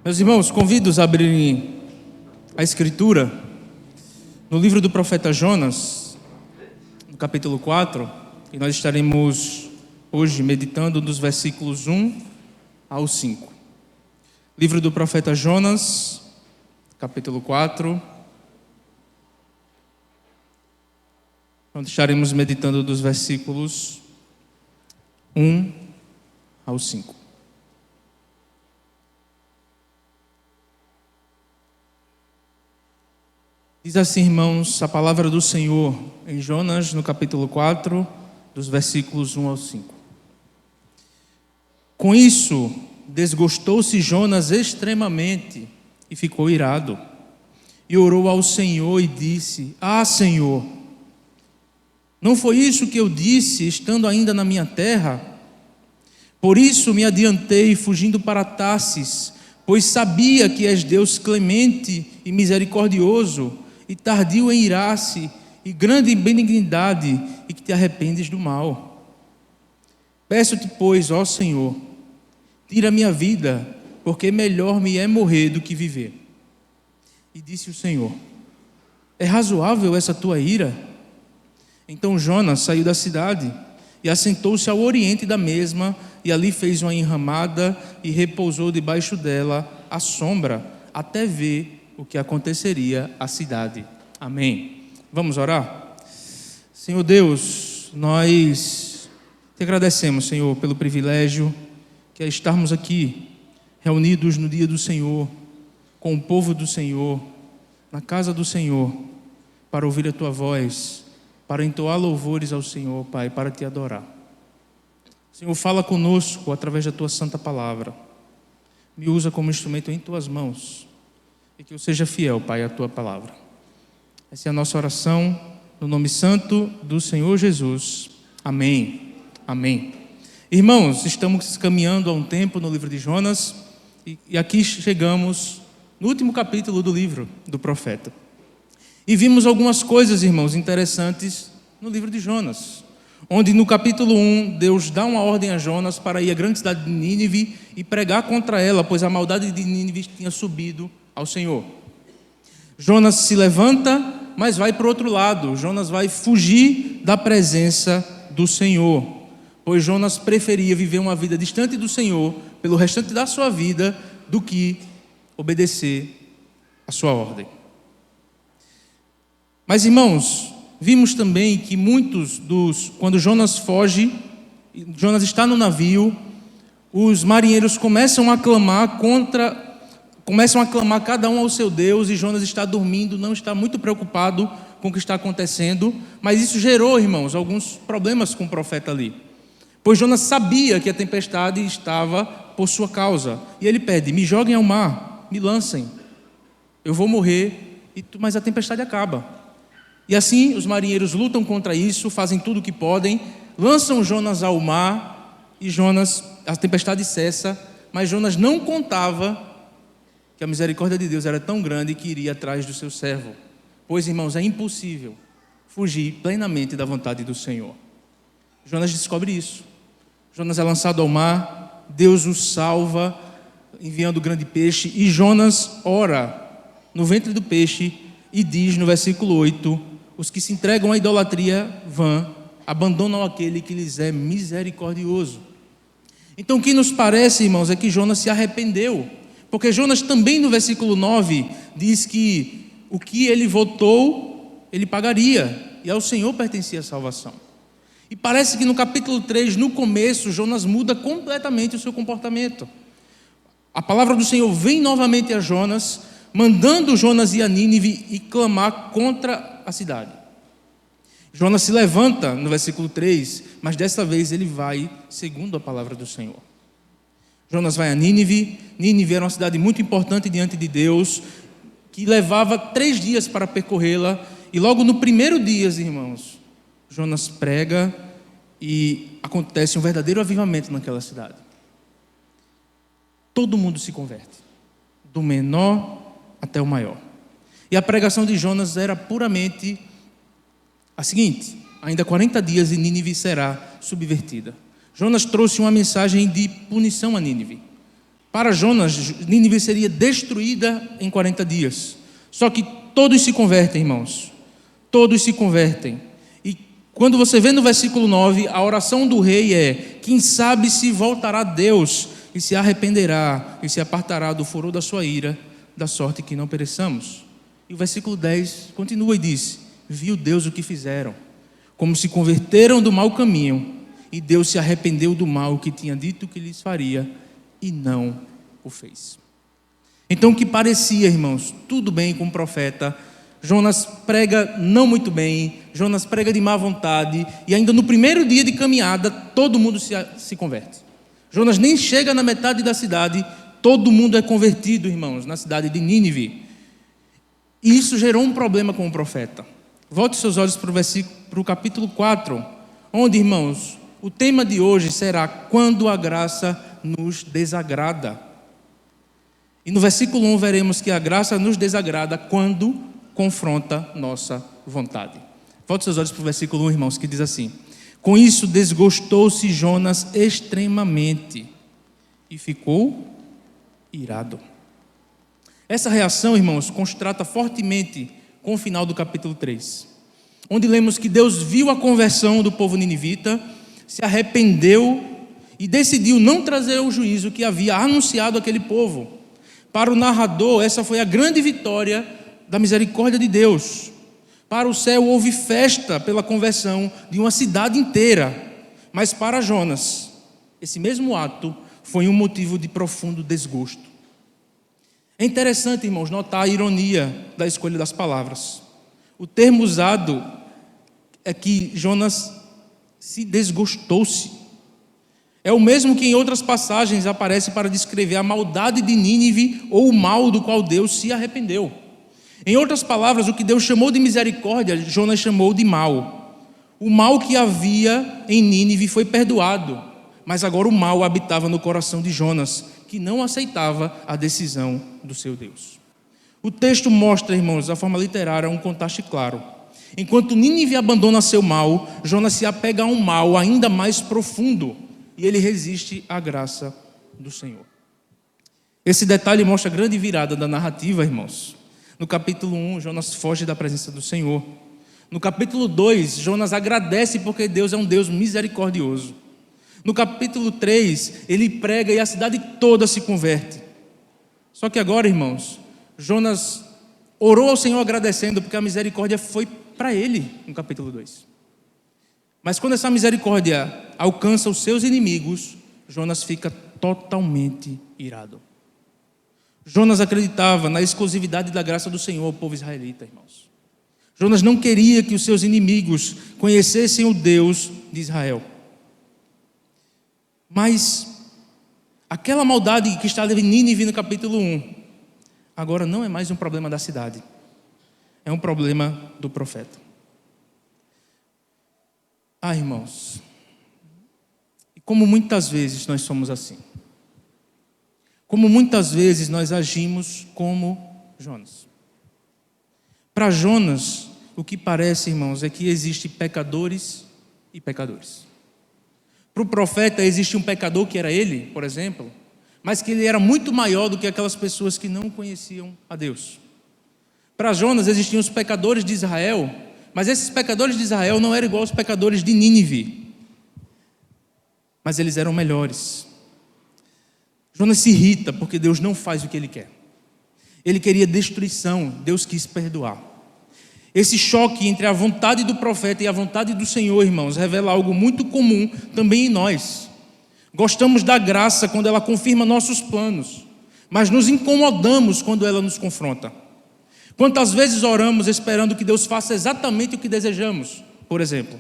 Meus irmãos, convido-os a abrirem a Escritura no livro do profeta Jonas, no capítulo 4, e nós estaremos hoje meditando dos versículos 1 ao 5. Livro do profeta Jonas, capítulo 4, onde estaremos meditando dos versículos 1 ao 5. Diz assim, irmãos, a palavra do Senhor em Jonas, no capítulo 4, dos versículos 1 ao 5. Com isso, desgostou-se Jonas extremamente e ficou irado. E orou ao Senhor e disse: Ah, Senhor, não foi isso que eu disse, estando ainda na minha terra? Por isso me adiantei, fugindo para Tarsis, pois sabia que és Deus clemente e misericordioso, e tardio em irar-se, e grande em benignidade, e que te arrependes do mal. Peço-te, pois, ó Senhor, tira minha vida, porque melhor me é morrer do que viver. E disse o Senhor: É razoável essa tua ira? Então Jonas saiu da cidade, e assentou-se ao oriente da mesma, e ali fez uma enramada, e repousou debaixo dela à sombra, até ver o que aconteceria à cidade. Amém. Vamos orar? Senhor Deus, nós te agradecemos, Senhor, pelo privilégio que é estarmos aqui, reunidos no dia do Senhor, com o povo do Senhor, na casa do Senhor, para ouvir a tua voz, para entoar louvores ao Senhor, Pai, para te adorar. Senhor, fala conosco através da tua santa palavra. Me usa como instrumento em tuas mãos. E que eu seja fiel, Pai, à tua palavra. Essa é a nossa oração, no nome santo do Senhor Jesus. Amém. Amém. Irmãos, estamos caminhando há um tempo no livro de Jonas, e aqui chegamos no último capítulo do livro do profeta. E vimos algumas coisas, irmãos, interessantes no livro de Jonas, onde no capítulo 1, Deus dá uma ordem a Jonas para ir à grande cidade de Nínive e pregar contra ela, pois a maldade de Nínive tinha subido ao Senhor. Jonas se levanta, mas vai para o outro lado. Jonas vai fugir da presença do Senhor, pois Jonas preferia viver uma vida distante do Senhor pelo restante da sua vida do que obedecer a sua ordem. Mas, irmãos, vimos também que quando Jonas foge, Jonas está no navio, os marinheiros começam a clamar cada um ao seu Deus, e Jonas está dormindo, não está muito preocupado com o que está acontecendo, mas isso gerou, irmãos, alguns problemas com o profeta ali, pois Jonas sabia que a tempestade estava por sua causa, e ele pede: me joguem ao mar, me lancem, eu vou morrer, mas a tempestade acaba. E assim os marinheiros lutam contra isso, fazem tudo o que podem, lançam Jonas ao mar, e a tempestade cessa, mas Jonas não contava que a misericórdia de Deus era tão grande que iria atrás do seu servo. Pois, irmãos, é impossível fugir plenamente da vontade do Senhor. Jonas descobre isso. Jonas é lançado ao mar, Deus o salva, enviando o grande peixe, e Jonas ora no ventre do peixe e diz no versículo 8: os que se entregam à idolatria vã, abandonam aquele que lhes é misericordioso. Então o que nos parece, irmãos, é que Jonas se arrependeu, porque Jonas também no versículo 9 diz que o que ele votou, ele pagaria, e ao Senhor pertencia a salvação. E parece que no capítulo 3, no começo, Jonas muda completamente o seu comportamento. A palavra do Senhor vem novamente a Jonas, mandando Jonas ir a Nínive e clamar contra a cidade. Jonas se levanta no versículo 3, mas dessa vez ele vai segundo a palavra do Senhor. Jonas vai a Nínive. Nínive era uma cidade muito importante diante de Deus, que levava 3 dias para percorrê-la, e logo no primeiro dia, irmãos, Jonas prega e acontece um verdadeiro avivamento naquela cidade. Todo mundo se converte, do menor até o maior. E a pregação de Jonas era puramente a seguinte: ainda 40 dias e Nínive será subvertida. Jonas trouxe uma mensagem de punição a Nínive. Para Jonas, Nínive seria destruída em 40 dias. Só que todos se convertem, irmãos. Todos se convertem. E quando você vê no versículo 9, a oração do rei é: quem sabe se voltará a Deus e se arrependerá e se apartará do furor da sua ira, da sorte que não pereçamos. E o versículo 10 continua e diz: viu Deus o que fizeram, como se converteram do mau caminho, e Deus se arrependeu do mal que tinha dito que lhes faria, e não o fez. Então, o que parecia, irmãos, tudo bem com o profeta, Jonas prega não muito bem, Jonas prega de má vontade, e ainda no primeiro dia de caminhada, todo mundo se converte. Jonas nem chega na metade da cidade, todo mundo é convertido, irmãos, na cidade de Nínive. E isso gerou um problema com o profeta. Volte seus olhos para o capítulo 4, onde, irmãos, o tema de hoje será: quando a graça nos desagrada. E no versículo 1 veremos que a graça nos desagrada quando confronta nossa vontade. Volte seus olhos para o versículo 1, irmãos, que diz assim: com isso desgostou-se Jonas extremamente e ficou irado. Essa reação, irmãos, contrasta fortemente com o final do capítulo 3, onde lemos que Deus viu a conversão do povo ninivita, se arrependeu e decidiu não trazer o juízo que havia anunciado àquele povo. Para o narrador, essa foi a grande vitória da misericórdia de Deus. Para o céu houve festa pela conversão de uma cidade inteira. Mas para Jonas, esse mesmo ato foi um motivo de profundo desgosto. É interessante, irmãos, notar a ironia da escolha das palavras. O termo usado é que Jonas se desgostou-se. É o mesmo que em outras passagens aparece para descrever a maldade de Nínive ou o mal do qual Deus se arrependeu. Em outras palavras, o que Deus chamou de misericórdia, Jonas chamou de mal. O mal que havia em Nínive foi perdoado, mas agora o mal habitava no coração de Jonas, que não aceitava a decisão do seu Deus. O texto mostra, irmãos, da forma literária, um contraste claro. Enquanto Nínive abandona seu mal, Jonas se apega a um mal ainda mais profundo, e ele resiste à graça do Senhor. Esse detalhe mostra a grande virada da narrativa, irmãos. No capítulo 1, Jonas foge da presença do Senhor. No capítulo 2, Jonas agradece porque Deus é um Deus misericordioso. No capítulo 3, ele prega e a cidade toda se converte. Só que agora, irmãos, Jonas orou ao Senhor agradecendo porque a misericórdia foi para ele, no capítulo 2. Mas quando essa misericórdia alcança os seus inimigos, Jonas fica totalmente irado. Jonas acreditava na exclusividade da graça do Senhor ao povo israelita, irmãos. Jonas não queria que os seus inimigos conhecessem o Deus de Israel. Mas aquela maldade que estava em Nínive no capítulo 1, agora não é mais um problema da cidade, é um problema do profeta. Irmãos, e como muitas vezes nós somos assim, como muitas vezes nós agimos como Jonas. Para Jonas, o que parece, irmãos, é que existem pecadores e pecadores. Para o profeta existe um pecador que era ele, por exemplo, mas que ele era muito maior do que aquelas pessoas que não conheciam a Deus. Para Jonas existiam os pecadores de Israel, mas esses pecadores de Israel não eram igual aos pecadores de Nínive, mas eles eram melhores. Jonas se irrita porque Deus não faz o que ele quer. Ele queria destruição, Deus quis perdoar. Esse choque entre a vontade do profeta e a vontade do Senhor, irmãos, revela algo muito comum também em nós. Gostamos da graça quando ela confirma nossos planos, mas nos incomodamos quando ela nos confronta. Quantas vezes oramos esperando que Deus faça exatamente o que desejamos? Por exemplo,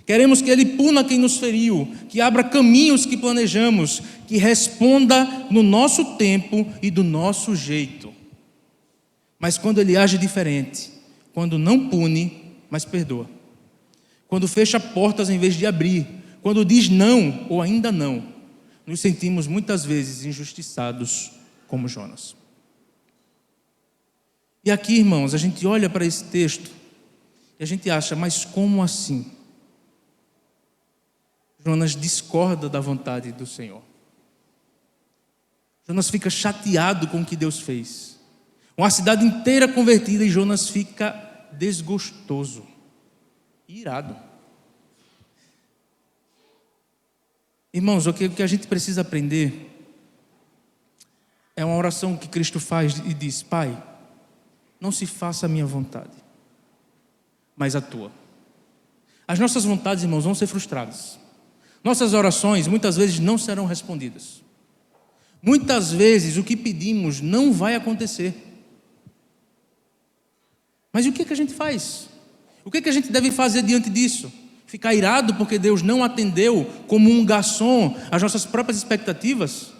queremos que Ele puna quem nos feriu, que abra caminhos que planejamos, que responda no nosso tempo e do nosso jeito. Mas quando Ele age diferente, quando não pune, mas perdoa, quando fecha portas em vez de abrir, quando diz não ou ainda não, nos sentimos muitas vezes injustiçados como Jonas. E aqui, irmãos, a gente olha para esse texto e a gente acha, mas como assim? Jonas discorda da vontade do Senhor. Jonas fica chateado com o que Deus fez. Uma cidade inteira convertida e Jonas fica desgostoso, irado. Irmãos, o que a gente precisa aprender é uma oração que Cristo faz e diz: Pai, não se faça a minha vontade, mas a tua. As nossas vontades, irmãos, vão ser frustradas. Nossas orações muitas vezes não serão respondidas. Muitas vezes o que pedimos não vai acontecer. Mas e o que a gente faz? O que a gente deve fazer diante disso? Ficar irado porque Deus não atendeu como um garçom às nossas próprias expectativas?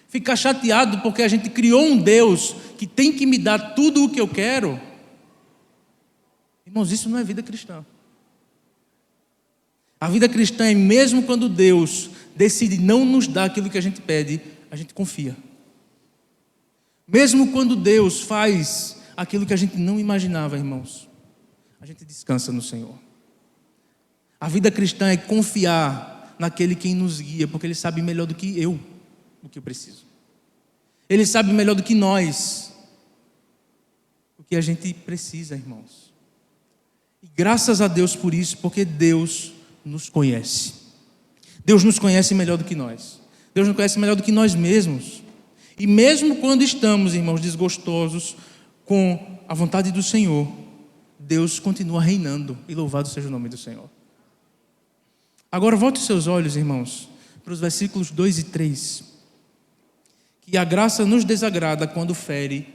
Ficar chateado porque a gente criou um Deus que tem que me dar tudo o que eu quero? Irmãos, isso não é vida cristã. A vida cristã é mesmo quando Deus decide não nos dar aquilo que a gente pede, a gente confia. Mesmo quando Deus faz aquilo que a gente não imaginava, irmãos, a gente descansa no Senhor. A vida cristã é confiar naquele quem nos guia, porque Ele sabe melhor do que eu o que eu preciso. Ele sabe melhor do que nós o que a gente precisa, irmãos. E graças a Deus por isso, porque Deus nos conhece. Deus nos conhece melhor do que nós. Deus nos conhece melhor do que nós mesmos. E mesmo quando estamos, irmãos, desgostosos com a vontade do Senhor, Deus continua reinando, e louvado seja o nome do Senhor. Agora volte os seus olhos, irmãos, para os versículos 2 e 3. Que a graça nos desagrada quando fere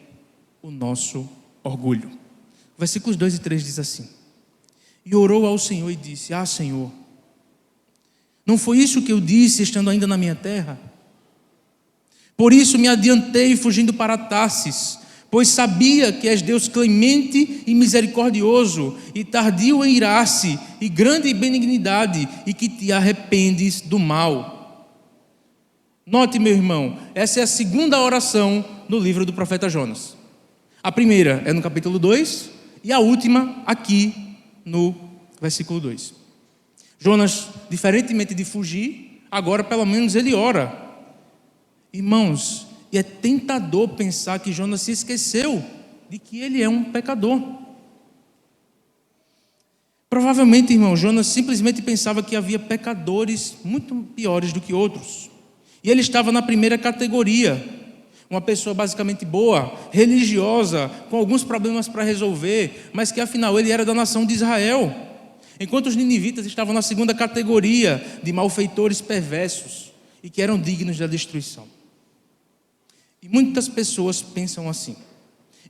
o nosso orgulho. Versículos 2 e 3 diz assim: E orou ao Senhor e disse: Ah, Senhor, não foi isso que eu disse estando ainda na minha terra? Por isso me adiantei fugindo para Tarsis, pois sabia que és Deus clemente e misericordioso, e tardio em irar-se, e grande em benignidade, e que te arrependes do mal. Note, meu irmão, essa é a segunda oração no livro do profeta Jonas. A primeira é no capítulo 2, e a última aqui no versículo 2. Jonas, diferentemente de fugir, agora pelo menos ele ora. Irmãos, e é tentador pensar que Jonas se esqueceu de que ele é um pecador. Provavelmente, irmão, Jonas simplesmente pensava que havia pecadores muito piores do que outros. E ele estava na primeira categoria. Uma pessoa basicamente boa, religiosa, com alguns problemas para resolver, mas que afinal ele era da nação de Israel. Enquanto os ninivitas estavam na segunda categoria de malfeitores perversos e que eram dignos da destruição. E muitas pessoas pensam assim.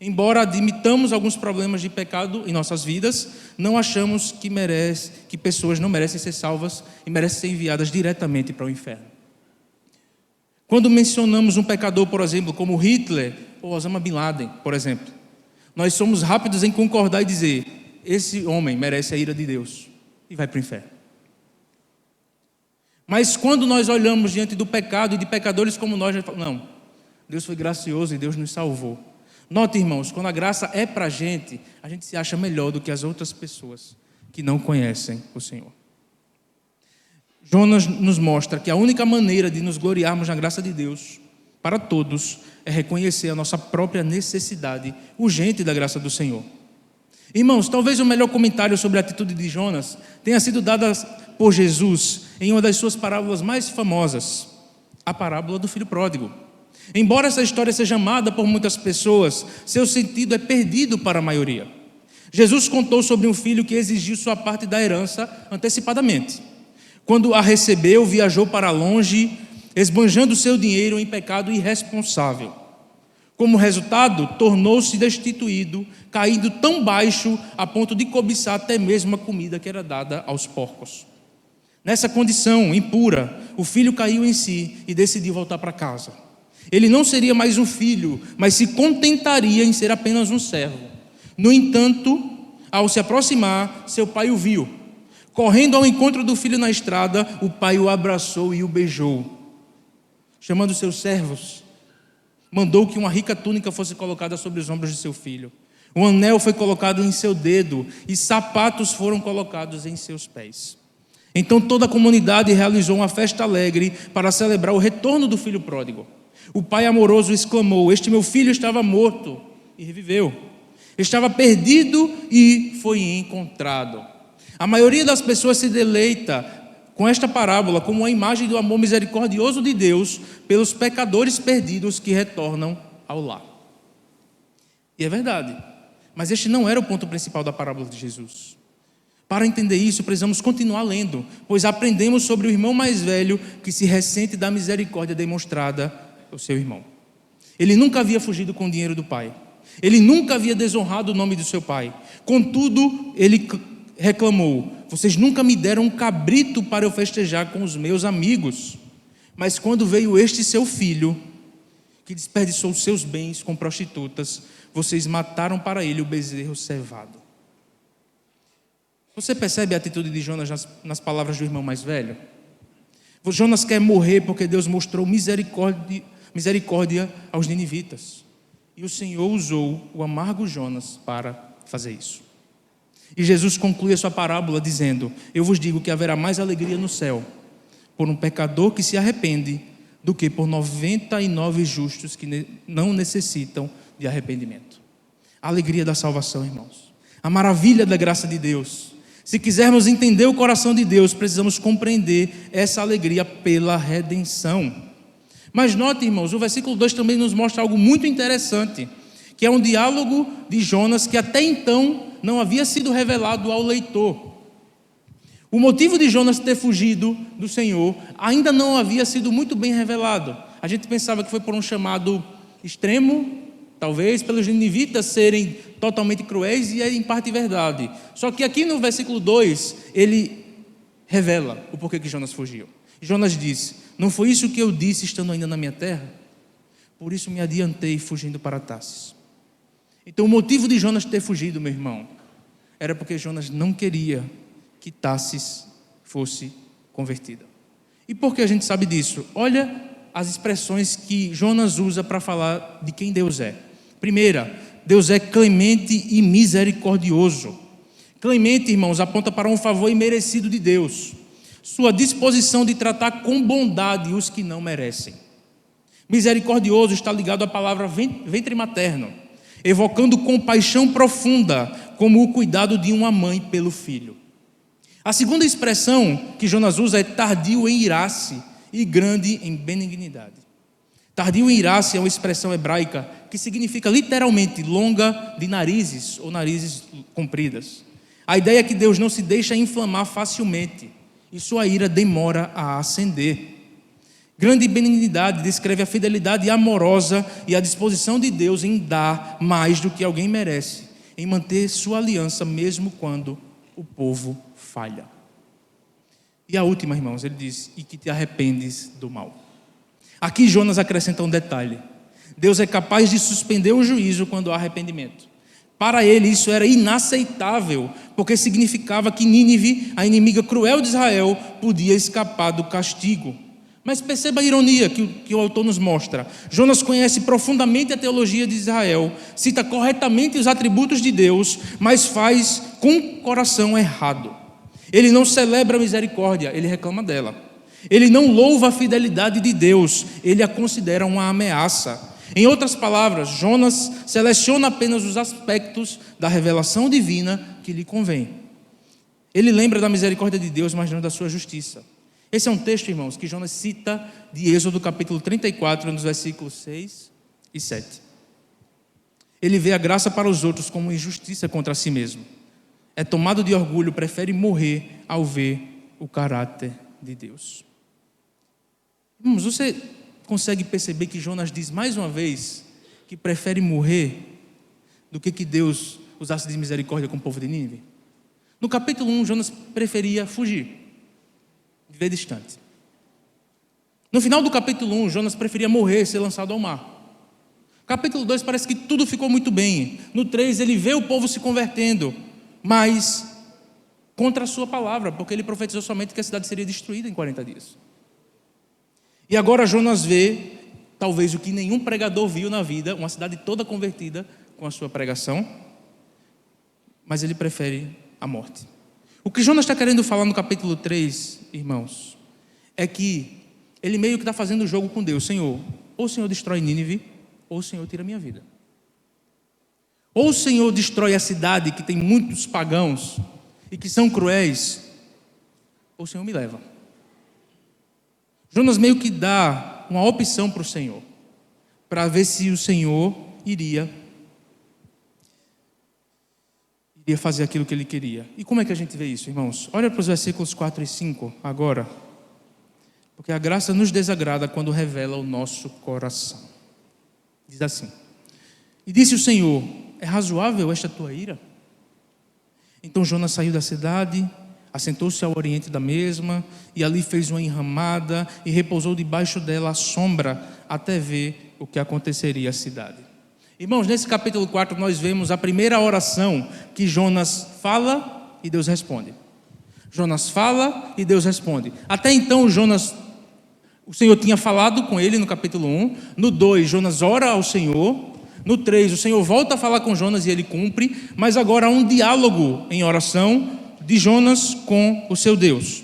Embora admitamos alguns problemas de pecado em nossas vidas, não achamos que pessoas não merecem ser salvas e merecem ser enviadas diretamente para o inferno. Quando mencionamos um pecador, por exemplo, como Hitler ou Osama Bin Laden, por exemplo, nós somos rápidos em concordar e dizer: esse homem merece a ira de Deus e vai para o inferno. Mas quando nós olhamos diante do pecado e de pecadores como nós falamos: não, Deus foi gracioso e Deus nos salvou. Note, irmãos, quando a graça é para a gente se acha melhor do que as outras pessoas que não conhecem o Senhor. Jonas nos mostra que a única maneira de nos gloriarmos na graça de Deus para todos é reconhecer a nossa própria necessidade urgente da graça do Senhor. Irmãos, talvez o melhor comentário sobre a atitude de Jonas tenha sido dado por Jesus em uma das suas parábolas mais famosas, a parábola do filho pródigo. Embora essa história seja amada por muitas pessoas, seu sentido é perdido para a maioria. Jesus contou sobre um filho que exigiu sua parte da herança antecipadamente. Quando a recebeu, viajou para longe, esbanjando seu dinheiro em pecado irresponsável. Como resultado, tornou-se destituído, caindo tão baixo a ponto de cobiçar até mesmo a comida que era dada aos porcos. Nessa condição impura, o filho caiu em si e decidiu voltar para casa. Ele não seria mais um filho, mas se contentaria em ser apenas um servo. No entanto, ao se aproximar, seu pai o viu. Correndo ao encontro do filho na estrada, o pai o abraçou e o beijou. Chamando seus servos, mandou que uma rica túnica fosse colocada sobre os ombros de seu filho. Um anel foi colocado em seu dedo e sapatos foram colocados em seus pés. Então toda a comunidade realizou uma festa alegre para celebrar o retorno do filho pródigo. O pai amoroso exclamou: este meu filho estava morto e reviveu. Estava perdido e foi encontrado. A maioria das pessoas se deleita com esta parábola como uma imagem do amor misericordioso de Deus pelos pecadores perdidos que retornam ao lar. E é verdade, mas este não era o ponto principal da parábola de Jesus. Para entender isso, precisamos continuar lendo, pois aprendemos sobre o irmão mais velho que se ressente da misericórdia demonstrada ao seu irmão. Ele nunca havia fugido com o dinheiro do pai. Ele nunca havia desonrado o nome do seu pai. Contudo, ele reclamou: vocês nunca me deram um cabrito para eu festejar com os meus amigos. Mas quando veio este seu filho, que desperdiçou seus bens com prostitutas, vocês mataram para ele o bezerro cevado. Você percebe a atitude de Jonas nas palavras do irmão mais velho? Jonas quer morrer porque Deus mostrou misericórdia aos ninivitas. E o Senhor usou o amargo Jonas para fazer isso. E Jesus conclui a sua parábola dizendo: eu vos digo que haverá mais alegria no céu por um pecador que se arrepende do que por 99 justos que não necessitam de arrependimento. A alegria da salvação, irmãos. A maravilha da graça de Deus. Se quisermos entender o coração de Deus, precisamos compreender essa alegria pela redenção. Mas note, irmãos, o versículo 2 também nos mostra algo muito interessante, que é um diálogo de Jonas que até então não havia sido revelado ao leitor. O motivo de Jonas ter fugido do Senhor ainda não havia sido muito bem revelado. A gente pensava que foi por um chamado extremo, talvez pelos ninivitas serem totalmente cruéis, e é em parte verdade. Só que aqui no versículo 2, ele revela o porquê que Jonas fugiu. Jonas disse: não foi isso que eu disse estando ainda na minha terra? Por isso me adiantei fugindo para Tarsis. Então o motivo de Jonas ter fugido, meu irmão, era porque Jonas não queria que Tarsis fosse convertida. E por que a gente sabe disso? Olha as expressões que Jonas usa para falar de quem Deus é. Primeira, Deus é clemente e misericordioso. Clemente, irmãos, aponta para um favor imerecido de Deus, sua disposição de tratar com bondade os que não merecem. Misericordioso está ligado à palavra ventre materno, evocando compaixão profunda, como o cuidado de uma mãe pelo filho. A segunda expressão que Jonas usa é tardio em irar-se e grande em benignidade. Tardio em irar-se é uma expressão hebraica que significa literalmente longa de narizes ou narizes compridas. A ideia é que Deus não se deixa inflamar facilmente e sua ira demora a acender. Grande benignidade descreve a fidelidade amorosa e a disposição de Deus em dar mais do que alguém merece, em manter sua aliança mesmo quando o povo falha. E a última, irmãos, ele diz: e que te arrependes do mal. Aqui Jonas acrescenta um detalhe: Deus é capaz de suspender o juízo quando há arrependimento. Para ele isso era inaceitável, porque significava que Nínive, a inimiga cruel de Israel, podia escapar do castigo. Mas perceba a ironia que o autor nos mostra. Jonas conhece profundamente a teologia de Israel, cita corretamente os atributos de Deus, mas faz com o coração errado. Ele não celebra a misericórdia, ele reclama dela. Ele não louva a fidelidade de Deus, ele a considera uma ameaça. Em outras palavras, Jonas seleciona apenas os aspectos da revelação divina que lhe convém. Ele lembra da misericórdia de Deus, mas não da sua justiça. Esse é um texto, irmãos, que Jonas cita de Êxodo capítulo 34, nos versículos 6 e 7. Ele vê a graça para os outros como injustiça contra si mesmo. É tomado de orgulho, prefere morrer ao ver o caráter de Deus. Irmãos, você consegue perceber que Jonas diz mais uma vez que prefere morrer do que Deus usasse de misericórdia com o povo de Nínive? No capítulo 1, Jonas preferia fugir, viver distante. No final do capítulo 1, Jonas preferia morrer, ser lançado ao mar. Capítulo 2 parece que tudo ficou muito bem. No 3 ele vê o povo se convertendo, mas contra a sua palavra, porque ele profetizou somente que a cidade seria destruída em 40 dias. E agora Jonas vê, talvez o que nenhum pregador viu na vida, uma cidade toda convertida com a sua pregação, mas ele prefere a morte. O que Jonas está querendo falar no capítulo 3, irmãos, é que ele meio que está fazendo o jogo com Deus. Senhor, ou o Senhor destrói Nínive, ou o Senhor tira a minha vida. Ou o Senhor destrói a cidade que tem muitos pagãos e que são cruéis, ou o Senhor me leva. Jonas meio que dá uma opção para o Senhor, para ver se o Senhor iria fazer aquilo que ele queria. E como é que a gente vê isso, irmãos? Olha para os versículos 4 e 5 agora. Porque a graça nos desagrada quando revela o nosso coração. Diz assim: e disse o Senhor: é razoável esta tua ira? Então Jonas saiu da cidade, assentou-se ao oriente da mesma, e ali fez uma enramada, e repousou debaixo dela à sombra, até ver o que aconteceria à cidade. Irmãos, nesse capítulo 4 nós vemos a primeira oração que Jonas fala e Deus responde. Jonas fala e Deus responde. Até então o Senhor tinha falado com ele no capítulo 1. No 2, Jonas ora ao Senhor. No 3, o Senhor volta a falar com Jonas e ele cumpre. Mas agora há um diálogo em oração de Jonas com o seu Deus.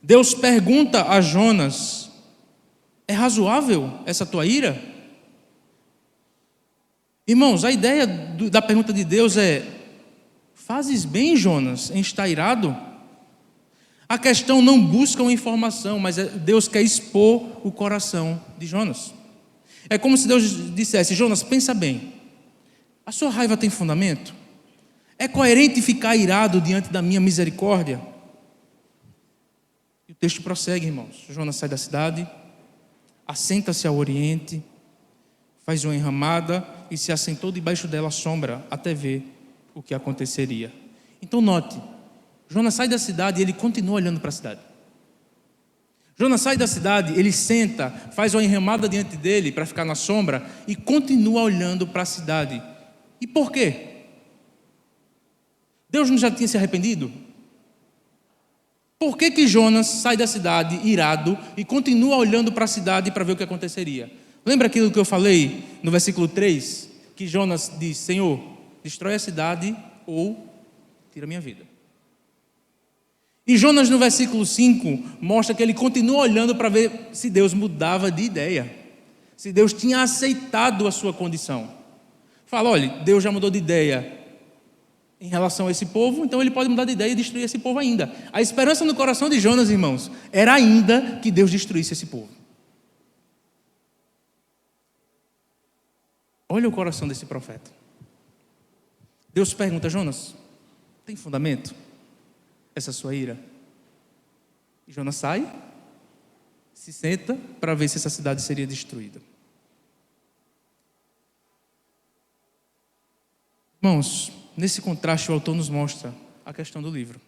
Deus pergunta a Jonas: é razoável essa tua ira? Irmãos, a ideia da pergunta de Deus é: fazes bem, Jonas, em estar irado? A questão não busca uma informação, mas Deus quer expor o coração de Jonas. É como se Deus dissesse: Jonas, pensa bem, a sua raiva tem fundamento? É coerente ficar irado diante da minha misericórdia? E o texto prossegue, irmãos. Jonas sai da cidade, assenta-se ao oriente, faz uma enramada e se assentou debaixo dela à sombra, até ver o que aconteceria. Então note, Jonas sai da cidade e ele continua olhando para a cidade. Jonas sai da cidade, ele senta, faz uma enramada diante dele para ficar na sombra e continua olhando para a cidade. E por quê? Deus não já tinha se arrependido? Por que Jonas sai da cidade irado e continua olhando para a cidade para ver o que aconteceria? Lembra aquilo que eu falei no versículo 3? Que Jonas diz: Senhor, destrói a cidade ou tira a minha vida. E Jonas no versículo 5 mostra que ele continua olhando para ver se Deus mudava de ideia, se Deus tinha aceitado a sua condição. Fala: olha, Deus já mudou de ideia em relação a esse povo, então ele pode mudar de ideia e destruir esse povo ainda. A esperança no coração de Jonas, irmãos, era ainda que Deus destruísse esse povo. Olha o coração desse profeta. Deus pergunta: Jonas, tem fundamento essa sua ira? E Jonas sai, se senta para ver se essa cidade seria destruída. Irmãos, nesse contraste o autor nos mostra a questão do livro.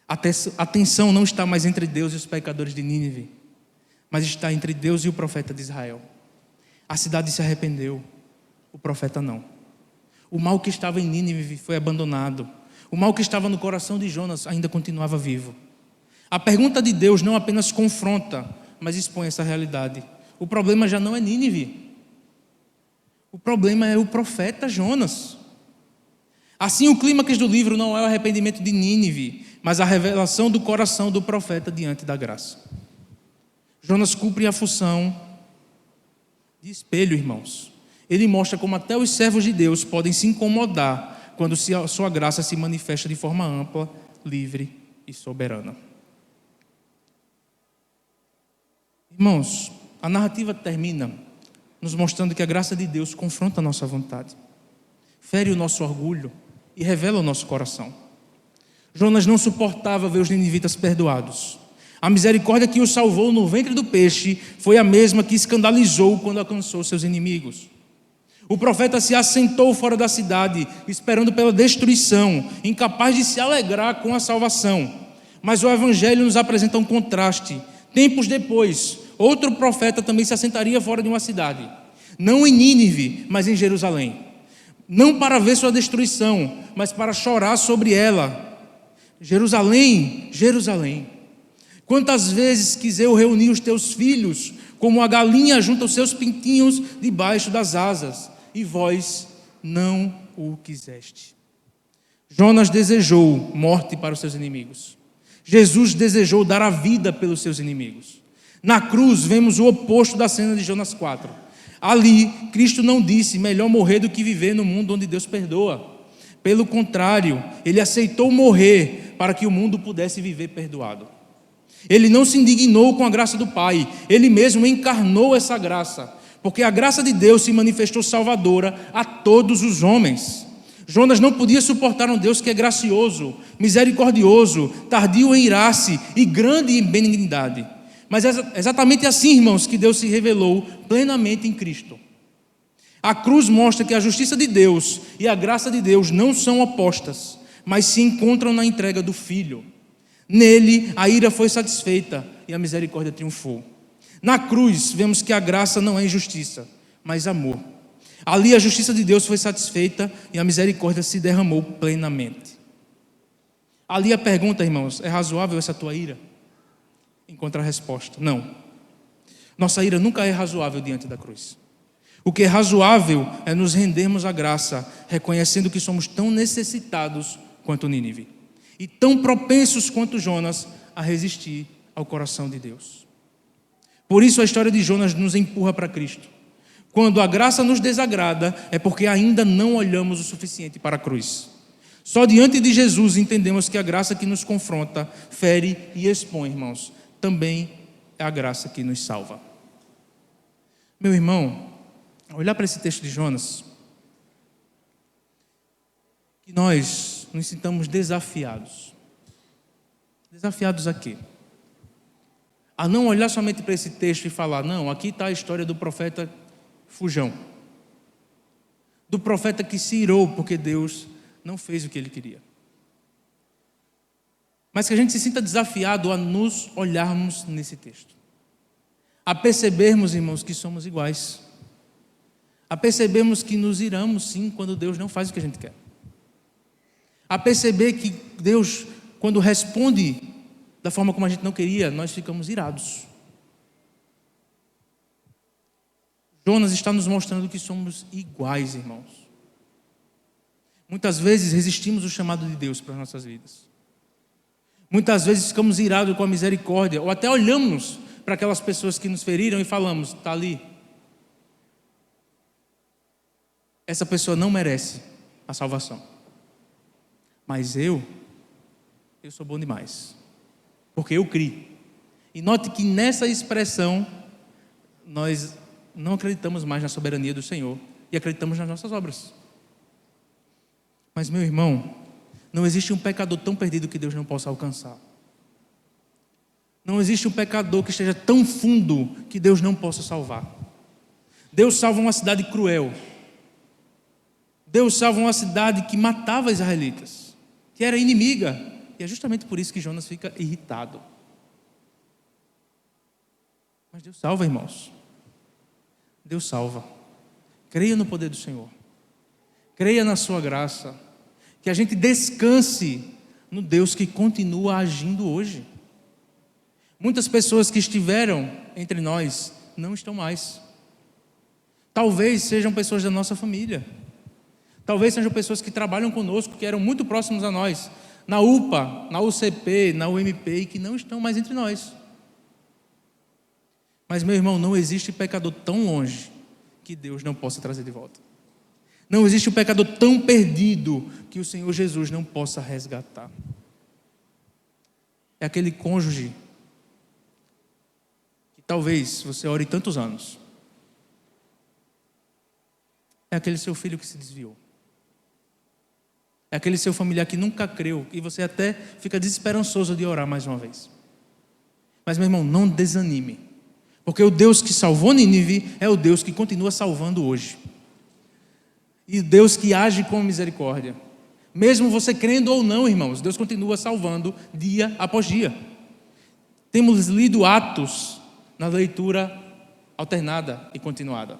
A tensão não está mais entre Deus e os pecadores de Nínive, mas está entre Deus e o profeta de Israel. A cidade se arrependeu, o profeta não. O mal que estava em Nínive foi abandonado. O mal que estava no coração de Jonas ainda continuava vivo. A pergunta de Deus não apenas confronta, mas expõe essa realidade. O problema já não é Nínive. O problema é o profeta Jonas. Assim, o clímax do livro não é o arrependimento de Nínive, mas a revelação do coração do profeta diante da graça. Jonas cumpre a função de espelho, irmãos. Ele mostra como até os servos de Deus podem se incomodar quando a sua graça se manifesta de forma ampla, livre e soberana. Irmãos, a narrativa termina nos mostrando que a graça de Deus confronta a nossa vontade, fere o nosso orgulho e revela o nosso coração. Jonas não suportava ver os ninivitas perdoados. A misericórdia que o salvou no ventre do peixe foi a mesma que escandalizou quando alcançou seus inimigos. O profeta se assentou fora da cidade, esperando pela destruição, incapaz de se alegrar com a salvação. Mas o Evangelho nos apresenta um contraste. Tempos depois, outro profeta também se assentaria fora de uma cidade, não em Nínive, mas em Jerusalém. Não para ver sua destruição, mas para chorar sobre ela. Jerusalém, Jerusalém, quantas vezes quis eu reunir os teus filhos, como a galinha junta os seus pintinhos debaixo das asas, e vós não o quiseste. Jonas desejou morte para os seus inimigos. Jesus desejou dar a vida pelos seus inimigos. Na cruz, vemos o oposto da cena de Jonas 4. Ali, Cristo não disse: melhor morrer do que viver no mundo onde Deus perdoa. Pelo contrário, ele aceitou morrer para que o mundo pudesse viver perdoado. Ele não se indignou com a graça do Pai, ele mesmo encarnou essa graça, porque a graça de Deus se manifestou salvadora a todos os homens. Jonas não podia suportar um Deus que é gracioso, misericordioso, tardio em irar-se e grande em benignidade. Mas é exatamente assim, irmãos, que Deus se revelou plenamente em Cristo. A cruz mostra que a justiça de Deus e a graça de Deus não são opostas, mas se encontram na entrega do Filho. Nele, a ira foi satisfeita e a misericórdia triunfou. Na cruz, vemos que a graça não é injustiça, mas amor. Ali, a justiça de Deus foi satisfeita e a misericórdia se derramou plenamente. Ali a pergunta, irmãos: é razoável essa tua ira? Encontra a resposta: não. Nossa ira nunca é razoável diante da cruz. O que é razoável é nos rendermos à graça, reconhecendo que somos tão necessitados quanto Nínive e tão propensos quanto Jonas a resistir ao coração de Deus. Por isso a história de Jonas nos empurra para Cristo. Quando a graça nos desagrada, é porque ainda não olhamos o suficiente para a cruz. Só diante de Jesus entendemos que a graça que nos confronta, fere e expõe, irmãos, também é a graça que nos salva. Meu irmão, olhar para esse texto de Jonas, que nós nos sintamos desafiados. Desafiados a quê? A não olhar somente para esse texto e falar: não, aqui está a história do profeta fujão, do profeta que se irou porque Deus não fez o que ele queria. Mas que a gente se sinta desafiado a nos olharmos nesse texto, a percebermos, irmãos, que somos iguais, a percebermos que nos iramos sim quando Deus não faz o que a gente quer, a perceber que Deus, quando responde da forma como a gente não queria, nós ficamos irados. Jonas está nos mostrando que somos iguais, irmãos. Muitas vezes resistimos o chamado de Deus para as nossas vidas. Muitas vezes ficamos irados com a misericórdia, ou até olhamos para aquelas pessoas que nos feriram e falamos: está ali. Essa pessoa não merece a salvação. Mas eu sou bom demais, porque eu criei. E note que nessa expressão, nós não acreditamos mais na soberania do Senhor e acreditamos nas nossas obras. Mas, meu irmão, não existe um pecador tão perdido que Deus não possa alcançar. Não existe um pecador que esteja tão fundo que Deus não possa salvar. Deus salva uma cidade cruel. Deus salva uma cidade que matava israelitas, que era inimiga. E é justamente por isso que Jonas fica irritado. Mas Deus salva, irmãos. Deus salva. Creia no poder do Senhor. Creia na sua graça. Que a gente descanse no Deus que continua agindo hoje. Muitas pessoas que estiveram entre nós não estão mais. Talvez sejam pessoas da nossa família. Talvez sejam pessoas que trabalham conosco, que eram muito próximos a nós, na UPA, na UCP, na UMP, e que não estão mais entre nós. Mas, meu irmão, não existe pecador tão longe que Deus não possa trazer de volta. Não existe um pecador tão perdido que o Senhor Jesus não possa resgatar. É aquele cônjuge que talvez você ore tantos anos. É aquele seu filho que se desviou. É aquele seu familiar que nunca creu e você até fica desesperançoso de orar mais uma vez. Mas, meu irmão, não desanime. Porque o Deus que salvou Nínive é o Deus que continua salvando hoje. E o Deus que age com misericórdia. Mesmo você crendo ou não, irmãos, Deus continua salvando dia após dia. Temos lido Atos na leitura alternada e continuada.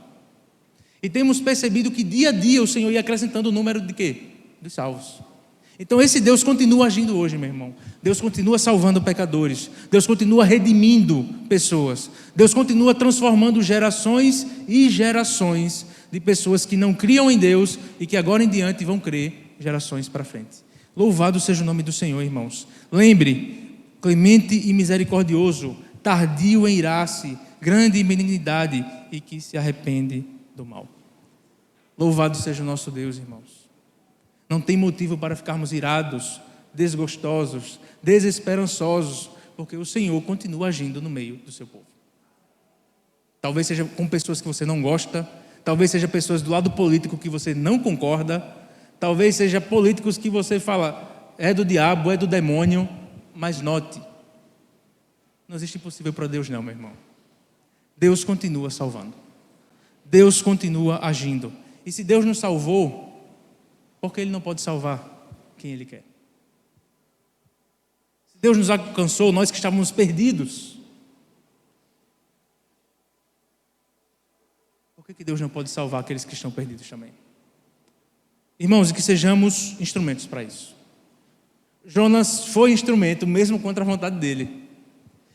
E temos percebido que dia a dia o Senhor ia acrescentando o número de quê? Dos salvos. Então esse Deus continua agindo hoje, meu irmão. Deus continua salvando pecadores. Deus continua redimindo pessoas. Deus continua transformando gerações e gerações de pessoas que não criam em Deus e que agora em diante vão crer gerações para frente. Louvado seja o nome do Senhor, irmãos. Lembre, clemente e misericordioso, tardio em irar-se, grande em benignidade e que se arrepende do mal. Louvado seja o nosso Deus, irmãos. Não tem motivo para ficarmos irados, desgostosos, desesperançosos, porque o Senhor continua agindo no meio do seu povo. Talvez seja com pessoas que você não gosta, talvez seja pessoas do lado político que você não concorda, talvez seja políticos que você fala, é do diabo, é do demônio, mas note, não existe impossível para Deus não, meu irmão. Deus continua salvando. Deus continua agindo. E se Deus nos salvou, por que Ele não pode salvar quem Ele quer? Se Deus nos alcançou, nós que estávamos perdidos, por que Deus não pode salvar aqueles que estão perdidos também? Irmãos, e que sejamos instrumentos para isso. Jonas foi instrumento mesmo contra a vontade dele.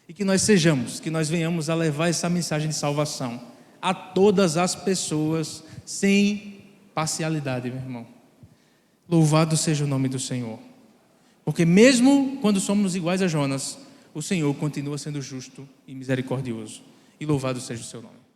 E que nós sejamos, que nós venhamos a levar essa mensagem de salvação a todas as pessoas, sem parcialidade, meu irmão. Louvado seja o nome do Senhor. Porque mesmo quando somos iguais a Jonas, o Senhor continua sendo justo e misericordioso. E louvado seja o seu nome.